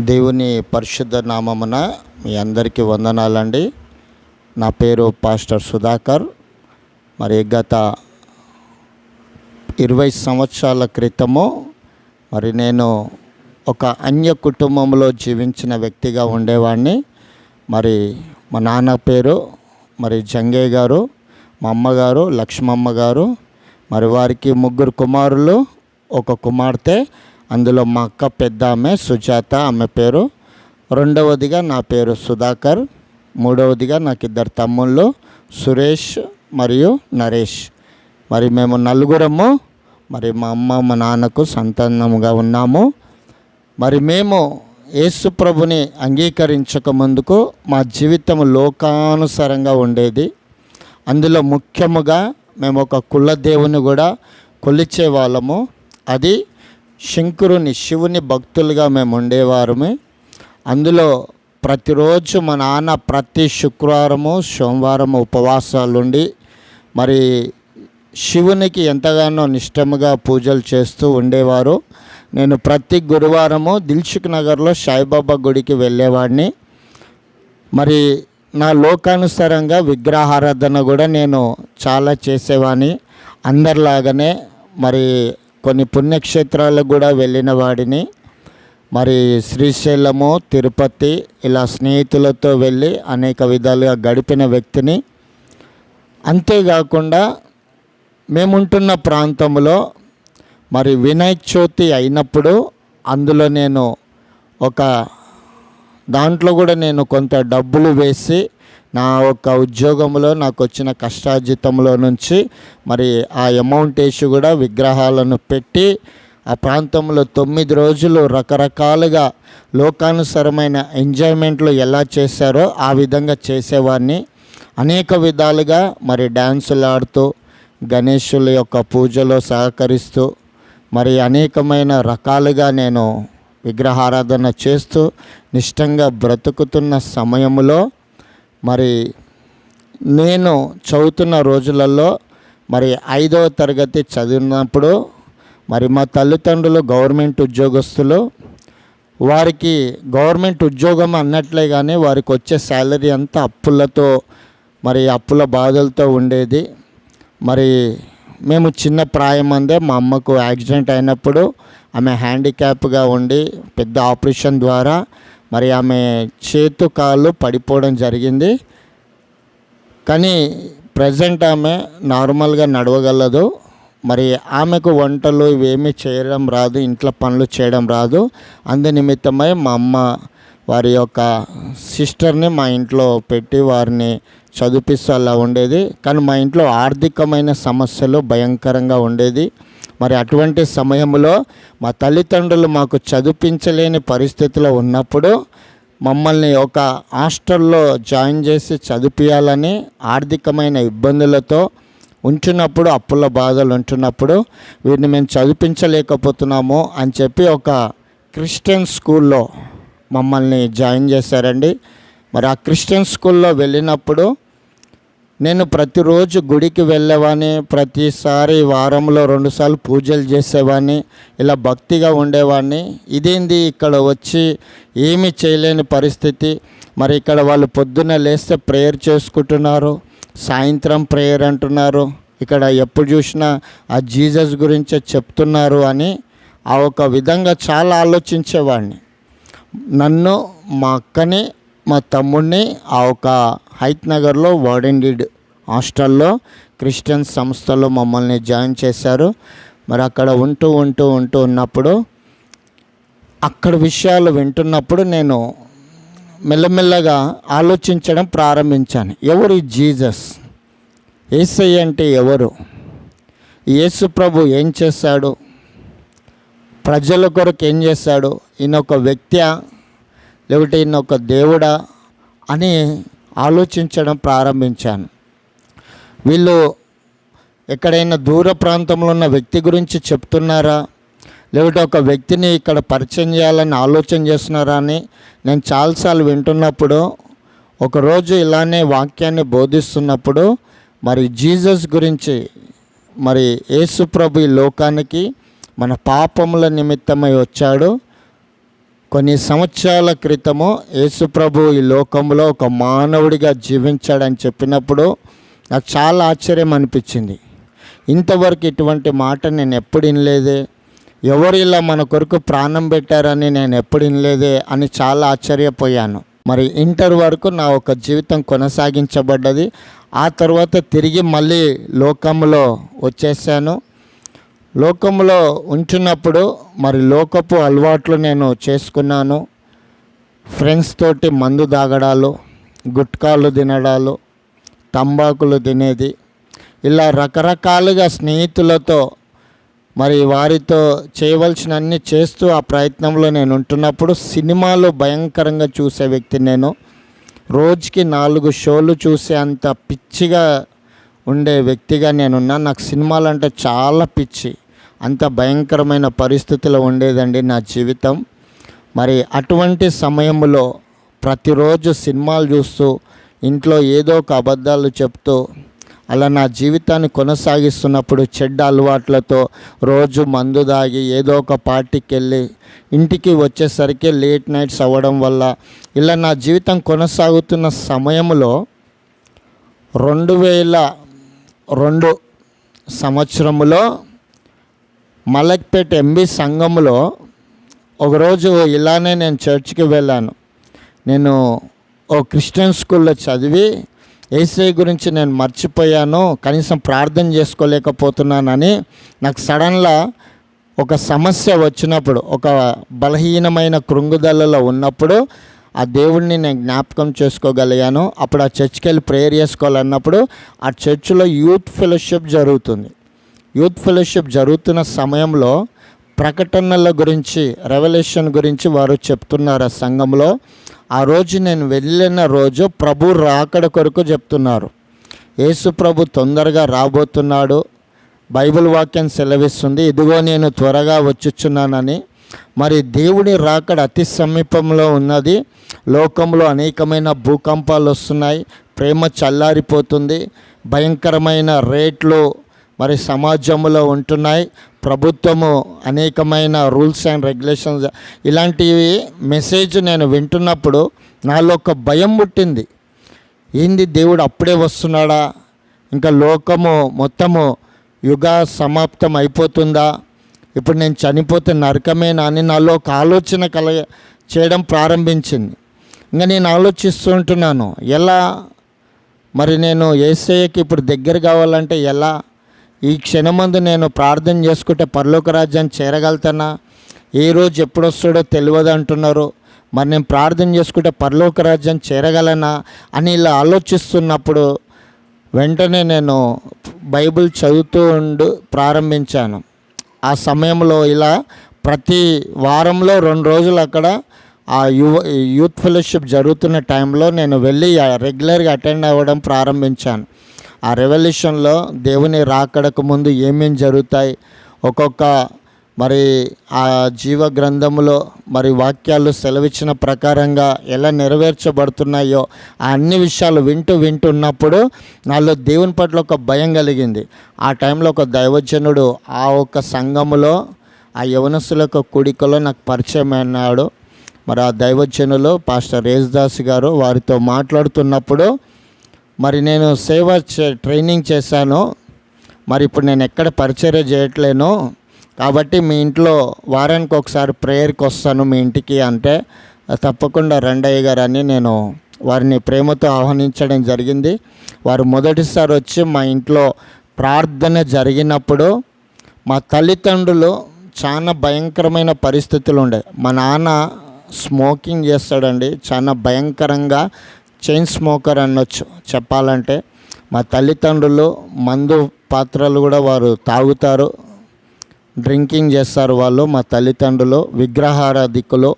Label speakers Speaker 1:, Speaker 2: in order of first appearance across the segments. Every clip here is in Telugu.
Speaker 1: దేవుని పరిశుద్ధ నామమున మీ అందరికీ వందనాలండి. నా పేరు పాస్టర్ సుధాకర్. మరి గత 20 సంవత్సరాల క్రితము నేను ఒక అన్య కుటుంబంలో జీవించిన వ్యక్తిగా ఉండేవాడిని. మా నాన్న పేరు జంగయ్య గారు, మా అమ్మగారు లక్ష్మమ్మ గారు. వారికి 3 కుమారులు, 1 కుమార్తె. అందులో మా అక్క పెద్ద ఆమె సుజాత, ఆమె పేరు. రెండవదిగా నా పేరు సుధాకర్. మూడవదిగా నాకు 2 తమ్ముళ్ళు, సురేష్ మరియు నరేష్. మేము 4 మా అమ్మ మా నాన్నకు సంతానముగా ఉన్నాము. మేము యేసు ప్రభుని అంగీకరించక ముందుకు మా జీవితం లోకానుసారంగా ఉండేది. అందులో ముఖ్యముగా మేము ఒక కుల దేవుని కూడా కొలిచే వాళ్ళము. అది శివుని భక్తులుగా మేము ఉండేవారమే. అందులో ప్రతిరోజు మా నాన్న ప్రతి శుక్రవారము సోమవారము ఉపవాసాలుండి శివునికి ఎంతగానో నిష్టముగా పూజలు చేస్తూ ఉండేవారు. నేను ప్రతి గురువారము దిల్సుఖ్ నగర్లో సాయిబాబా గుడికి వెళ్ళేవాడిని. నా లోకానుసారంగా విగ్రహారాధన కూడా నేను చాలా చేసేవాడిని. అందరిలాగానే కొన్ని పుణ్యక్షేత్రాలకు కూడా వెళ్ళిన వాడిని. శ్రీశైలము, తిరుపతి ఇలా స్నేహితులతో వెళ్ళి అనేక విధాలుగా గడిపిన వ్యక్తిని. అంతేకాకుండా మేముంటున్న ప్రాంతంలో వినాయక చవితి అయినప్పుడు అందులో నేను దాంట్లో కూడా నేను కొంత డబ్బులు వేసి నా ఉద్యోగంలో నాకు వచ్చిన కష్టార్జితంలో నుంచి ఆ అమౌంట్ వేసి కూడా విగ్రహాలను పెట్టి ఆ ప్రాంతంలో 9 రోజులు రకరకాలుగా లోకానుసారమైన ఎంజాయ్మెంట్లు ఎలా చేశారో ఆ విధంగా చేసేవాడిని. అనేక విధాలుగా డ్యాన్సులు ఆడుతూ గణేశుల యొక్క పూజలో సహకరిస్తూ అనేకమైన రకాలుగా నేను విగ్రహారాధన చేస్తూ నిష్టంగా బ్రతుకుతున్న సమయంలో నేను చదువుతున్న రోజులలో 5వ తరగతి చదివినప్పుడు మా తల్లిదండ్రులు గవర్నమెంట్ ఉద్యోగస్తులు. వారికి గవర్నమెంట్ ఉద్యోగం అన్నట్లే కానీ వారికి వచ్చే శాలరీ అంతా అప్పులతో అప్పుల బాధలతో ఉండేది. మేము చిన్న ప్రాయం అందే మా అమ్మకు యాక్సిడెంట్ అయినప్పుడు ఆమె హ్యాండిక్యాప్గా ఉండి పెద్ద ఆపరేషన్ ద్వారా ఆమె చేతు కాళ్ళు పడిపోవడం జరిగింది. కానీ ప్రజెంట్ ఆమె నార్మల్గా నడవగలదు. ఆమెకు వంటలు ఇవేమీ చేయడం రాదు, ఇంట్లో పనులు చేయడం రాదు. అందు నిమిత్తమై మా అమ్మ వారి యొక్క సిస్టర్ని మా ఇంట్లో పెట్టి వారిని చదివిస్తూ అలా ఉండేది. కానీ మా ఇంట్లో ఆర్థికమైన సమస్యలు భయంకరంగా ఉండేది. అటువంటి సమయంలో మా తల్లిదండ్రులు మాకు చదివించలేని పరిస్థితిలో ఉన్నప్పుడు మమ్మల్ని ఒక హాస్టల్లో జాయిన్ చేసి చదివించాలని ఆర్థికమైన ఇబ్బందులతో ఉంటున్నప్పుడు, అప్పుల బాధలు ఉంటున్నప్పుడు వీరిని మేము చదివించలేకపోతున్నాము అని చెప్పి ఒక క్రిస్టియన్ స్కూల్లో మమ్మల్ని జాయిన్ చేశారండి. ఆ క్రిస్టియన్ స్కూల్లో వెళ్ళినప్పుడు నేను ప్రతిరోజు గుడికి వెళ్ళేవాడిని. ప్రతిసారి వారంలో 2 సార్లు పూజలు చేసేవాడిని. ఇలా భక్తిగా ఉండేవాడిని. ఇదేంది ఇక్కడ వచ్చి ఏమీ చేయలేని పరిస్థితి. ఇక్కడ వాళ్ళు పొద్దున్న లేస్తే ప్రేయర్ చేసుకుంటున్నారు, సాయంత్రం ప్రేయర్ అంటున్నారు, ఇక్కడ ఎప్పుడు చూసినా ఆ జీసస్ గురించే చెప్తున్నారు అని ఒక విధంగా చాలా ఆలోచించేవాడిని. నన్ను, మా అక్కని, మా తమ్ముడిని హైత్ నగర్లో వార్డెన్డీడ్ హాస్టల్లో క్రిస్టియన్ సంస్థలో మమ్మల్ని జాయిన్ చేశారు. అక్కడ ఉంటూ ఉన్నప్పుడు అక్కడ విషయాలు వింటున్నప్పుడు నేను మెల్లమెల్లగా ఆలోచించడం ప్రారంభించాను. ఎవరు ఈ జీసస్? యేసయ్య అంటే ఎవరు? యేసు ప్రభు ఏం చేశాడు? ప్రజల కొరకు ఏం చేశాడు? ఈయన ఒక వ్యక్తియా లేకపోతే ఈయన ఒక దేవుడా అని ఆలోచించడం ప్రారంభించాను. వీళ్ళు ఎక్కడైనా దూర ప్రాంతంలో ఉన్న వ్యక్తి గురించి చెప్తున్నారా, లేకపోతే ఒక వ్యక్తిని ఇక్కడ పరిచయం చేయాలని ఆలోచన చేస్తున్నారా అని నేను చాలాసార్లు వింటున్నప్పుడు ఒకరోజు ఇలానే వాక్యాన్ని బోధిస్తున్నప్పుడు జీసస్ గురించి యేసు ప్రభు ఈ లోకానికి మన పాపముల నిమిత్తమై వచ్చాడు, కొన్ని సంవత్సరాల క్రితము యేసుప్రభు ఈ లోకంలో ఒక మానవుడిగా జీవించాడని చెప్పినప్పుడు నాకు చాలా ఆశ్చర్యం అనిపించింది. ఇంతవరకు ఇటువంటి మాట నేను ఎప్పుడు వినలేదే, ఎవరు ఇలా మన కొరకు ప్రాణం పెట్టారని నేను ఎప్పుడు వినలేదే అని చాలా ఆశ్చర్యపోయాను. మరి ఇంటర్ వరకు నా ఒక జీవితం కొనసాగించబడ్డది. ఆ తర్వాత తిరిగి మళ్ళీ లోకంలో వచ్చేసాను. లోకంలో ఉంటున్నప్పుడు మరి లోకపు అలవాట్లు నేను చేసుకున్నాను. ఫ్రెండ్స్ తోటి మందు తాగడాలు, గుట్కాలు తినడాలు, తంబాకులు తినేది, ఇలా రకరకాలుగా స్నేహితులతో మరి వారితో చేయవలసిన అన్నీ చేస్తూ ఆ ప్రయత్నంలో నేను ఉంటున్నప్పుడు సినిమాలు భయంకరంగా చూసే వ్యక్తి నేను. రోజుకి 4 షోలు చూసే అంత పిచ్చిగా ఉండే వ్యక్తిగా నేనున్నాను. నాకు సినిమాలు అంటే చాలా పిచ్చి. అంత భయంకరమైన పరిస్థితిలో ఉండేదండి నా జీవితం. మరి అటువంటి సమయంలో ప్రతిరోజు సినిమాలు చూస్తూ ఇంట్లో ఏదో ఒక అబద్ధాలు చెప్తూ అలా నా జీవితాన్ని కొనసాగిస్తున్నప్పుడు చెడ్డ అలవాట్లతో రోజు మందు దాగి ఏదో ఒక పార్టీకి వెళ్ళి ఇంటికి వచ్చేసరికి లేట్ నైట్స్ అవ్వడం వల్ల ఇలా నా జీవితం కొనసాగుతున్న సమయంలో 2002 సంవత్సరంలో మలక్పేట ఎంబీ సంఘంలో ఒకరోజు ఇలానే నేను చర్చ్కి వెళ్ళాను. నేను ఓ క్రిస్టియన్ స్కూల్లో చదివి యేసయ్య గురించి నేను మర్చిపోయాను, కనీసం ప్రార్థన చేసుకోలేకపోతున్నానని నాకు సడన్గా ఒక సమస్య వచ్చినప్పుడు, ఒక బలహీనమైన కృంగుదలలో ఉన్నప్పుడు ఆ దేవుడిని నేను జ్ఞాపకం చేసుకోగలిగాను. అప్పుడు ఆ చర్చ్కి వెళ్ళి ప్రేయర్ చేసుకోవాలన్నప్పుడు ఆ చర్చిలో యూత్ ఫెలోషిప్ జరుగుతుంది. యూత్ ఫెలోషిప్ జరుగుతున్న సమయంలో ప్రకటనల గురించి, రెవల్యూషన్ గురించి వారు చెప్తున్నారు ఆ సంఘంలో. ఆ రోజు నేను వెళ్ళిన రోజు ప్రభు రాకడ కొరకు చెప్తున్నారు. యేసు ప్రభు తొందరగా రాబోతున్నాడు, బైబిల్ వాక్యం సెలవిస్తుంది, ఇదిగో నేను త్వరగా వచ్చుచున్నానని. మరి దేవుడి రాకడ అతి సమీపంలో ఉన్నది. లోకంలో అనేకమైన భూకంపాలు వస్తున్నాయి, ప్రేమ చల్లారిపోతుంది, భయంకరమైన రేట్లు మరి సమాజంలో ఉంటున్నాయి, ప్రభుత్వము అనేకమైన రూల్స్ అండ్ రెగ్యులేషన్స్, ఇలాంటివి మెసేజ్ నేను వింటున్నప్పుడు నాలో ఒక భయం పుట్టింది. ఏంది, దేవుడు అప్పుడే వస్తున్నాడా? ఇంకా లోకము మొత్తము యుగ సమాప్తం అయిపోతుందా? ఇప్పుడు నేను చనిపోతే నరకమేనా అని నాలో ఒక ఆలోచన చేయడం ప్రారంభించింది. ఇంకా నేను ఆలోచిస్తూ ఉంటున్నాను, ఎలా మరి నేను యేసయ్యకి ఇప్పుడు దగ్గర కావాలంటే ఎలా? ఈ క్షణమందు నేను ప్రార్థన చేసుకుంటే పరలోక రాజ్యాన్ని చేరగలుగుతానా? ఏ రోజు ఎప్పుడు వస్తాడో తెలియదు అంటున్నారు. మరి నేను ప్రార్థన చేసుకుంటే పరలోక రాజ్యాన్ని చేరగలనా అని ఇలా ఆలోచిస్తున్నప్పుడు వెంటనే నేను బైబిల్ చదువుతూ ప్రారంభించాను. ఆ సమయంలో ఇలా ప్రతి వారంలో 2 రోజులు అక్కడ ఆ యూత్ ఫెలోషిప్ జరుగుతున్న టైంలో నేను వెళ్ళి రెగ్యులర్గా అటెండ్ అవ్వడం ప్రారంభించాను. ఆ రెవల్యూషన్లో దేవుని రాకడకు ముందు ఏమేం జరుగుతాయి, ఒక్కొక్క మరి ఆ జీవ గ్రంథంలో మరి వాక్యాలు సెలవిచ్చిన ప్రకారంగా ఎలా నెరవేర్చబడుతున్నాయో ఆ అన్ని విషయాలు వింటున్నప్పుడు నాలో దేవుని పట్ల ఒక భయం కలిగింది. ఆ టైంలో ఒక దైవజనుడు ఆ ఒక్క సంఘములో ఆ యవనస్తుల యొక్క కూడికలో నాకు పరిచయం అయినాడు. మరి ఆ దైవజనులు పాస్టర్ యేసుదాస్ గారు, వారితో మాట్లాడుతున్నప్పుడు మరి నేను ట్రైనింగ్ చేశాను, మరి ఇప్పుడు నేను ఎక్కడ పరిచర్య చేయట్లేను, కాబట్టి మీ ఇంట్లో వారానికి ఒకసారి ప్రేయర్కి వస్తాను మీ ఇంటికి అంటే, తప్పకుండా రండయ్య గారు అని నేను వారిని ప్రేమతో ఆహ్వానించడం జరిగింది. వారు మొదటిసారి వచ్చి మా ఇంట్లో ప్రార్థన జరిగినప్పుడు మా తల్లిదండ్రులు చాలా భయంకరమైన పరిస్థితులు ఉండే. మా నాన్న స్మోకింగ్ చేస్తాడండి, చాలా భయంకరంగా చైన్ స్మోకర్ అనొచ్చు చెప్పాలంటే. మా తల్లిదండ్రులు మందు పాత్రలు కూడా వారు తాగుతారు, డ్రింకింగ్ చేస్తారు వాళ్ళు. మా తల్లిదండ్రులు విగ్రహారాధికులు,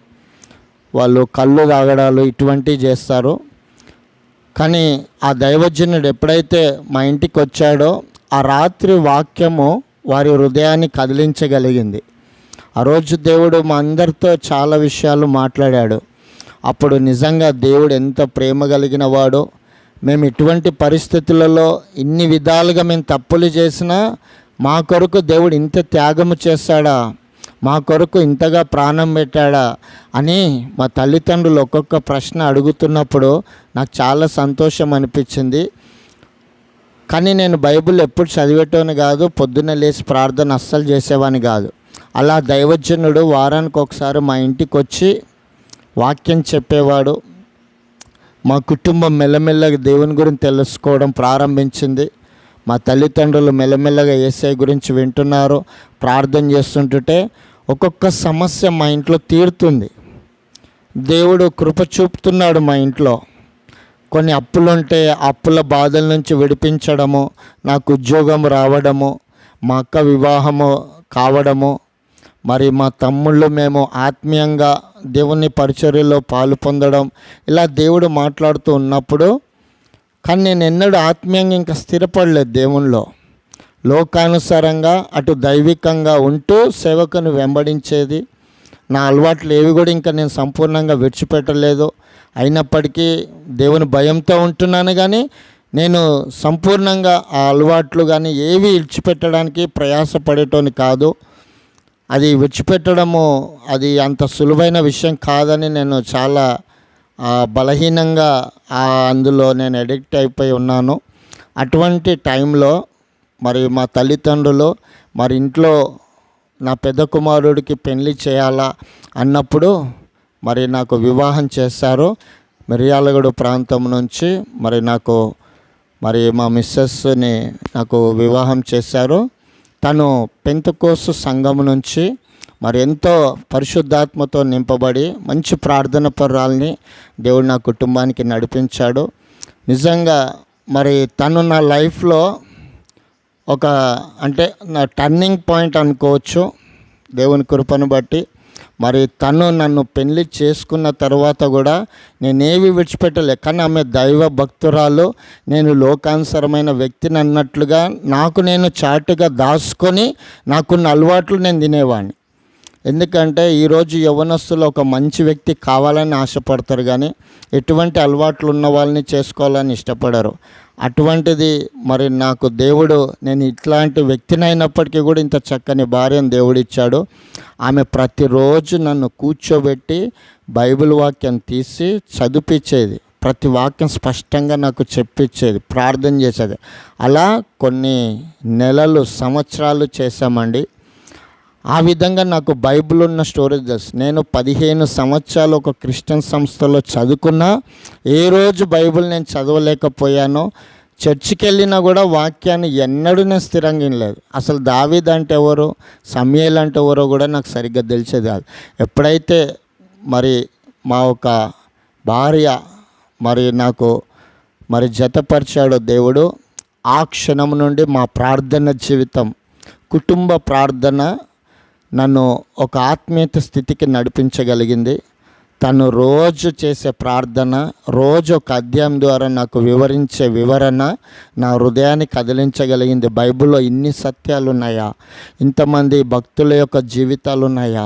Speaker 1: వాళ్ళు కళ్ళు తాగడాలు ఇటువంటివి చేస్తారు. కానీ ఆ దైవజనుడు ఎప్పుడైతే మా ఇంటికి వచ్చాడో ఆ రాత్రి వాక్యము వారి హృదయాన్ని కదిలించగలిగింది. ఆ రోజు దేవుడు మా అందరితో చాలా విషయాలు మాట్లాడాడు. అప్పుడు నిజంగా దేవుడు ఎంత ప్రేమ కలిగిన వాడో, మేము ఇటువంటి పరిస్థితులలో ఇన్ని విధాలుగా మేము తప్పులు చేసినా మా కొరకు దేవుడు ఇంత త్యాగము చేస్తాడా? మా కొరకు ఇంతగా ప్రాణం పెట్టాడా అని మా తల్లిదండ్రులు ఒక్కొక్క ప్రశ్న అడుగుతున్నప్పుడు నాకు చాలా సంతోషం అనిపించింది. కానీ నేను బైబిల్ ఎప్పుడు చదివేటోని కాదు, పొద్దున్న లేచి ప్రార్థన అస్సలు చేసేవాని కాదు. అలా దైవజనుడు వారానికి ఒకసారి మా ఇంటికి వచ్చి వాక్యం చెప్పేవాడు. మా కుటుంబం మెల్లమెల్లగా దేవుని గురించి తెలుసుకోవడం ప్రారంభించింది. మా తల్లిదండ్రులు మెల్లమెల్లగా యేసయ్య గురించి వింటున్నారు. ప్రార్థన చేస్తుంటుంటే ఒక్కొక్క సమస్య మా ఇంట్లో తీరుతుంది. దేవుడు కృప చూపుతున్నాడు మా ఇంట్లో. కొన్ని అప్పులుంటే అప్పుల బాధల నుంచి విడిపించడము, నాకు ఉద్యోగం రావడము, మా అక్క వివాహము కావడము, మరి మా తమ్ముళ్ళు మేము ఆత్మీయంగా దేవుని పరిచర్యలో పాలు పొందడం, ఇలా దేవుడు మాట్లాడుతూ ఉన్నప్పుడు, కానీ నేను ఎన్నడూ ఆత్మీయంగా ఇంకా స్థిరపడలేదు దేవునిలో. లోకానుసారంగా అటు దైవికంగా ఉంటూ సేవకుని వెంబడించేది. నా అలవాట్లు ఏవి కూడా ఇంకా నేను సంపూర్ణంగా విడిచిపెట్టలేదు. అయినప్పటికీ దేవుని భయంతో ఉంటున్నాను, కానీ నేను సంపూర్ణంగా ఆ అలవాట్లు కానీ ఏవి విడిచిపెట్టడానికి ప్రయాసపడేటోని కాదు. అది విడిచిపెట్టడము అది అంత సులువైన విషయం కాదని నేను చాలా బలహీనంగా అందులో నేను అడిక్ట్ అయిపోయి ఉన్నాను. అటువంటి టైంలో మరి మా తల్లిదండ్రులు మరి ఇంట్లో నా పెద్ద కుమారుడికి పెళ్లి చేయాలా అన్నప్పుడు మరి నాకు వివాహం చేశారు. మిర్యాలగూడ ప్రాంతం నుంచి మరి మా మిస్సెస్ని నాకు వివాహం చేశారు. తను పెంతెకోస్తు సంఘం నుంచి మరి ఎంతో పరిశుద్ధాత్మతో నింపబడి మంచి ప్రార్థన పరురాల్ని దేవుడు నా కుటుంబానికి నడిపించాడు. నిజంగా మరి తను నా లైఫ్లో అంటే నా టర్నింగ్ పాయింట్ అనుకోవచ్చు దేవుని కృపను బట్టి. మరి తను నన్ను పెళ్లి చేసుకున్న తర్వాత కూడా నేనేవి విడిచిపెట్టలే. కానీ ఆమె దైవ భక్తురాలు, నేను లోకానుసరమైన వ్యక్తిని అన్నట్లుగా నాకు నేను చాటుగా దాచుకొని నాకున్న అలవాట్లు నేను తినేవాడిని. ఎందుకంటే ఈరోజు యవ్వనస్తులు ఒక మంచి వ్యక్తి కావాలని ఆశపడతారు, కానీ ఎటువంటి అలవాట్లు ఉన్న వాళ్ళని చేసుకోవాలని ఇష్టపడరు. అటువంటిది మరి నాకు దేవుడు, నేను ఇట్లాంటి వ్యక్తిని అయినప్పటికీ కూడా ఇంత చక్కని భార్యను దేవుడిచ్చాడు. ఆమె ప్రతిరోజు నన్ను కూర్చోబెట్టి బైబిల్ వాక్యం తీసి చదివించేది. ప్రతి వాక్యం స్పష్టంగా నాకు చెప్పించేది, ప్రార్థన చేసేది. అలా కొన్ని నెలలు, సంవత్సరాలు చేశామండి. ఆ విధంగా నాకు బైబిల్ ఉన్న స్టోరేజ్ తెలుసు. నేను 15 సంవత్సరాలు ఒక క్రిస్టియన్ సంస్థలో చదువుకున్నా ఏ రోజు బైబిల్ నేను చదవలేకపోయానో. చర్చికి వెళ్ళినా కూడా వాక్యాన్ని ఎన్నడూ నేను స్థిరంగా వినలేదు. అసలు దావీదు అంటే ఎవరో, సమూయేలు అంటే ఎవరో కూడా నాకు సరిగ్గా తెలిసేది కాదు. ఎప్పుడైతే మరి మా ఒక భార్య మరి నాకు మరి జతపరిచాడో దేవుడు, ఆ క్షణం నుండి మా ప్రార్థన జీవితం, కుటుంబ ప్రార్థన నన్ను ఒక ఆత్మీయత స్థితికి నడిపించగలిగింది. తను రోజు చేసే ప్రార్థన, రోజు ఒక అధ్యాయం ద్వారా నాకు వివరించే వివరణ నా హృదయాన్ని కదిలించగలిగింది. బైబిల్లో ఇన్ని సత్యాలు ఉన్నాయా, ఇంతమంది భక్తుల యొక్క జీవితాలు ఉన్నాయా,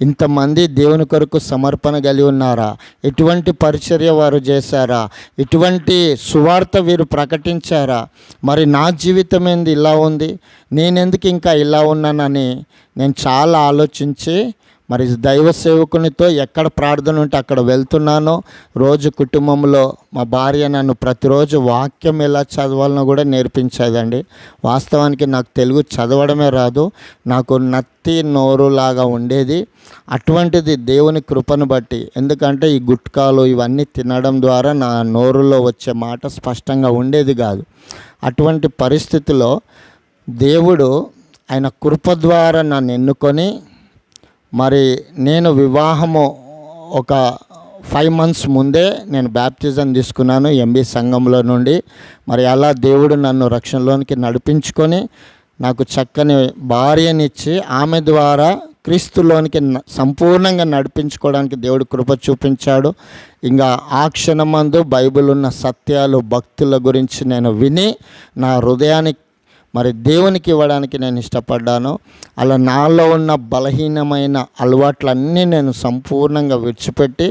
Speaker 1: ఇంతమంది దేవుని కొరకు సమర్పణ కలిగి ఉన్నారా, ఎటువంటి పరిచర్య వారు చేశారా, ఎటువంటి సువార్త వీరు ప్రకటించారా, మరి నా జీవితం ఏంది ఇలా ఉంది, నేనెందుకు ఇంకా ఇలా ఉన్నానని నేను చాలా ఆలోచించి మరి దైవ సేవకునితో ఎక్కడ ప్రార్థన ఉంటే అక్కడ వెళ్తున్నానో. రోజు కుటుంబంలో మా భార్య నన్ను ప్రతిరోజు వాక్యం ఎలా చదవాలనో కూడా నేర్పించేదండి. వాస్తవానికి నాకు తెలుగు చదవడమే రాదు, నాకు నత్తి నోరులాగా ఉండేది. అటువంటిది దేవుని కృపను బట్టి, ఎందుకంటే ఈ గుట్కాలు ఇవన్నీ తినడం ద్వారా నా నోరులో వచ్చే మాట స్పష్టంగా ఉండేది కాదు. అటువంటి పరిస్థితిలో దేవుడు ఆయన కృప ద్వారా నన్ను ఎన్నుకొని మరి నేను వివాహము ఒక 5 months ముందే నేను బ్యాప్టిజం తీసుకున్నాను ఎంబీ సంఘంలో నుండి. మరి అలా దేవుడు నన్ను రక్షణలోనికి నడిపించుకొని నాకు చక్కని భార్యనిచ్చి ఆమె ద్వారా క్రీస్తులోనికి సంపూర్ణంగా నడిపించుకోవడానికి దేవుడు కృప చూపించాడు. ఇంకా ఆ క్షణమందు బైబిల్ ఉన్న సత్యాలు, భక్తుల గురించి నేను విని నా హృదయానికి మరి దేవునికి ఇవ్వడానికి నేను ఇష్టపడ్డాను. అలా నాలో ఉన్న బలహీనమైన అలవాట్లన్నీ నేను సంపూర్ణంగా విడిచిపెట్టి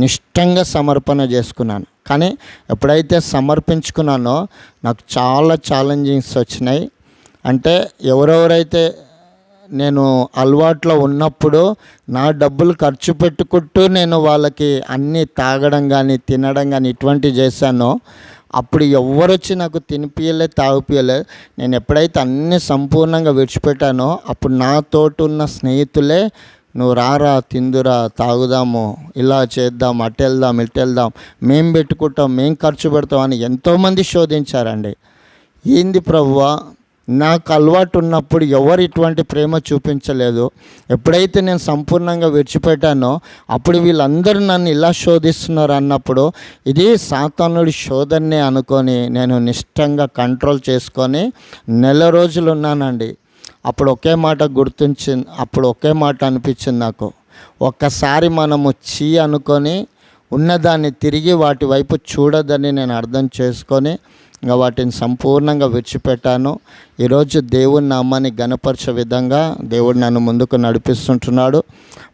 Speaker 1: నిష్టంగా సమర్పణ చేసుకున్నాను. కానీ ఎప్పుడైతే సమర్పించుకున్నానో నాకు చాలా ఛాలెంజింగ్స్ వచ్చినాయి. అంటే ఎవరెవరైతే నేను అలవాట్లో ఉన్నప్పుడు నా డబ్బులు ఖర్చు పెట్టుకుంటూ నేను వాళ్ళకి అన్నీ తాగడం కానీ తినడం కానీ ఇటువంటివి చేశానో అప్పుడు ఎవరు వచ్చి నాకు తినిపియలే తాగిపియలే. నేను ఎప్పుడైతే అన్నీ సంపూర్ణంగా విడిచిపెట్టానో అప్పుడు నాతోటి ఉన్న స్నేహితులే నువ్వు రారా, తిందురా, తాగుదాము, ఇలా చేద్దాం, అటు వెళ్దాం, ఇటు వెళ్దాం, మేము పెట్టుకుంటాం, మేము ఖర్చు పెడతాం అని ఎంతోమంది శోధించారండి. ఏంది ప్రభువా, నాకు అలవాటు ఉన్నప్పుడు ఎవరు ఇటువంటి ప్రేమ చూపించలేదు. ఎప్పుడైతే నేను సంపూర్ణంగా విడిచిపెట్టానో అప్పుడు వీళ్ళందరూ నన్ను ఇలా శోధిస్తున్నారు అన్నప్పుడు ఇది సాతానుడి శోధనే అనుకొని నేను నిష్టంగా కంట్రోల్ చేసుకొని నెల రోజులు ఉన్నానండి. అప్పుడు ఒకే మాట గుర్తించింది, అప్పుడు ఒకే మాట అనిపించింది నాకు, ఒక్కసారి మనము చీ అనుకొని ఉన్నదాన్ని తిరిగి వాటి వైపు చూడదని నేను అర్థం చేసుకొని ఇంకా వాటిని సంపూర్ణంగా విడిచిపెట్టాను. ఈరోజు దేవుని నామాన్ని ఘనపరిచే విధంగా దేవుడు నన్ను ముందుకు నడిపిస్తుంటున్నాడు.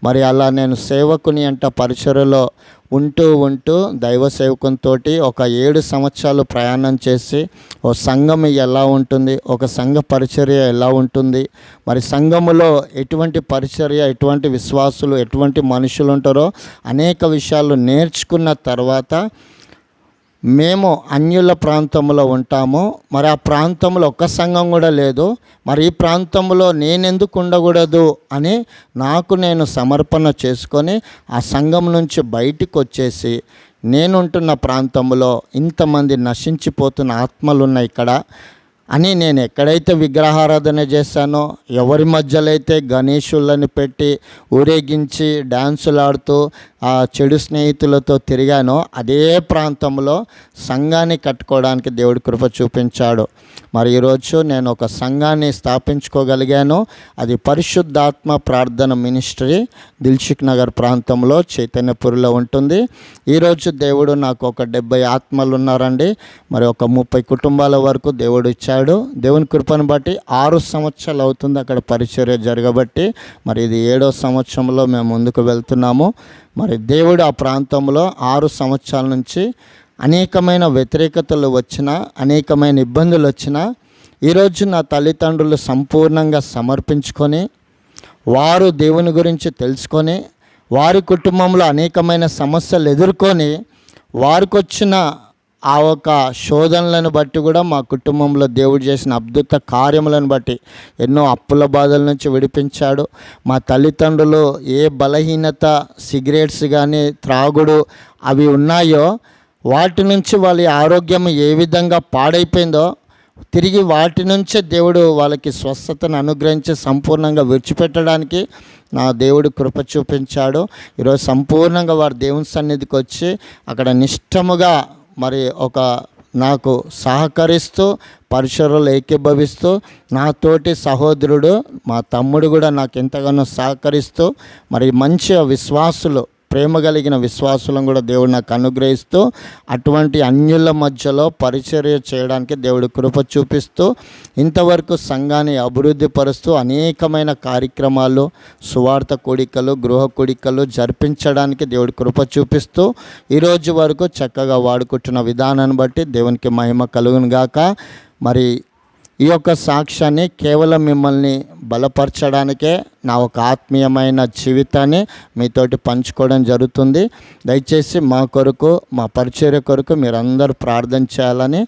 Speaker 1: మరి అలా నేను సేవకుని అంట పరిచర్యలో ఉంటూ దైవ సేవకునితో ఒక 7 సంవత్సరాలు ప్రయాణం చేసి ఓ సంఘం ఎలా ఉంటుంది, ఒక సంఘ పరిచర్య ఎలా ఉంటుంది, మరి సంఘములో ఎటువంటి పరిచర్య, ఎటువంటి విశ్వాసులు, ఎటువంటి మనుషులు ఉంటారో అనేక విషయాలు నేర్చుకున్న తర్వాత మేము అన్యుల ప్రాంతంలో ఉంటాము. మరి ఆ ప్రాంతంలో ఒక్క సంఘం కూడా లేదు. మరి ఈ ప్రాంతంలో నేనెందుకు ఉండకూడదు అని నాకు నేను సమర్పణ చేసుకొని ఆ సంఘం నుంచి బయటికి వచ్చేసి నేనుంటున్న ప్రాంతంలో ఇంతమంది నశించిపోతున్న ఆత్మలు ఉన్నాయి ఇక్కడ అని నేను ఎక్కడైతే విగ్రహారాధన చేశానో, ఎవరి మధ్యలో అయితే గణేశులను పెట్టి ఊరేగించి డ్యాన్సులు ఆడుతూ ఆ చెడు స్నేహితులతో తిరిగానో అదే ప్రాంతంలో సంఘాన్ని కట్టుకోవడానికి దేవుడి కృప చూపించాడు. మరి ఈరోజు నేను ఒక సంఘాన్ని స్థాపించుకోగలిగాను. అది పరిశుద్ధాత్మ ప్రార్థన మినిస్ట్రీ దిల్సుఖ్ నగర్ ప్రాంతంలో చైతన్యపురిలో ఉంటుంది. ఈరోజు దేవుడు నాకు ఒక 70 ఆత్మలు ఉన్నారండి. మరి ఒక 30 కుటుంబాల వరకు దేవుడు ఇచ్చాడు. దేవుని కృపను బట్టి 6 సంవత్సరాలు అవుతుంది అక్కడ పరిచర్య జరగబట్టి. మరి ఇది 7వ సంవత్సరంలో మేము ముందుకు వెళ్తున్నాము. మరి దేవుడు ఆ ప్రాంతంలో 6 సంవత్సరాల నుంచి అనేకమైన వ్యతిరేకతలు వచ్చినా, అనేకమైన ఇబ్బందులు వచ్చినా ఈరోజు నా తల్లిదండ్రులు సంపూర్ణంగా సమర్పించుకొని వారు దేవుని గురించి తెలుసుకొని వారి కుటుంబంలో అనేకమైన సమస్యలు ఎదుర్కొని వారికి వచ్చిన ఆ ఒక శోధనలను బట్టి కూడా మా కుటుంబంలో దేవుడు చేసిన అద్భుత కార్యములను బట్టి ఎన్నో అప్పుల బాధల నుంచి విడిపించాడు. మా తల్లిదండ్రులు ఏ బలహీనత, సిగరెట్స్ కానీ త్రాగుడు అవి ఉన్నాయో వాటి నుంచి వాళ్ళ ఆరోగ్యం ఏ విధంగా పాడైపోయిందో తిరిగి వాటి నుంచే దేవుడు వాళ్ళకి స్వస్థతను అనుగ్రహించి సంపూర్ణంగా విడిచిపెట్టడానికి నా దేవుడు కృప చూపించాడు. ఈరోజు సంపూర్ణంగా వారు దేవుని సన్నిధికి వచ్చి అక్కడ నిష్టముగా మరి ఒక నాకు సహకరిస్తూ పరిచర్యలో ఏకీభవిస్తూ నా తోటి సహోదరుడు మా తమ్ముడు కూడా నాకు ఎంతగానో సహకరిస్తూ మరి మంచి విశ్వాసులు, ప్రేమ కలిగిన విశ్వాసులను కూడా దేవుడు నాకు అనుగ్రహిస్తూ అటువంటి అన్యుల మధ్యలో పరిచర్య చేయడానికి దేవుడు కృప చూపిస్తూ ఇంతవరకు సంఘాన్ని అభివృద్ధి పరుస్తూ అనేకమైన కార్యక్రమాలు, సువార్త కూడికలు, గృహ కూడికలు జరిపించడానికి దేవుడు కృప చూపిస్తూ ఈరోజు వరకు చక్కగా వాడుకుంటున్న విధానాన్ని బట్టి దేవునికి మహిమ కలుగును గాక. మరి ఈ యొక్క సాక్ష్యాన్ని కేవలం మిమ్మల్ని బలపరచడానికే నా ఒక ఆత్మీయమైన జీవితాన్ని మీతోటి పంచుకోవడం జరుగుతుంది. దయచేసి మా కొరకు, మా పరిచర్య కొరకు మీరందరూ ప్రార్థన చేయాలని